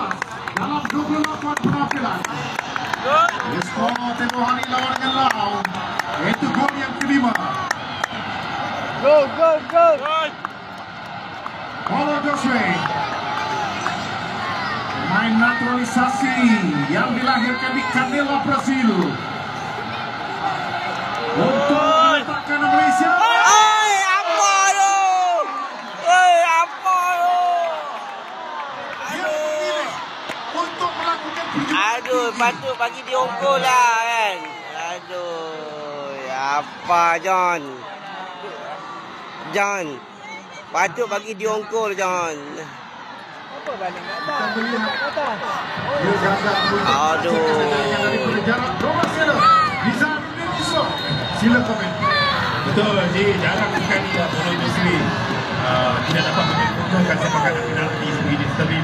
bebas dalam 28 penampilan. Skor tempoh hari lawan dengan Laos. Itu gol yang kelima. Go, go, go. Paulo Joshua. Main naturalisasi yang dilahirkan di Canela, Brazil. Untuk meletakkan Malaysia. Apa tu? Apa tu? Untuk melakukan Aduh, patut bagi dia unggul lah kan. Aduh, apa John? John, patut bagi dia unggul John. Apa balik kata? Aduh. Sila komen. Betul, jadi jarang sekali Paulo Joshua tidak dapat mengumpulkan sepakat penalti sebegini. Tetapi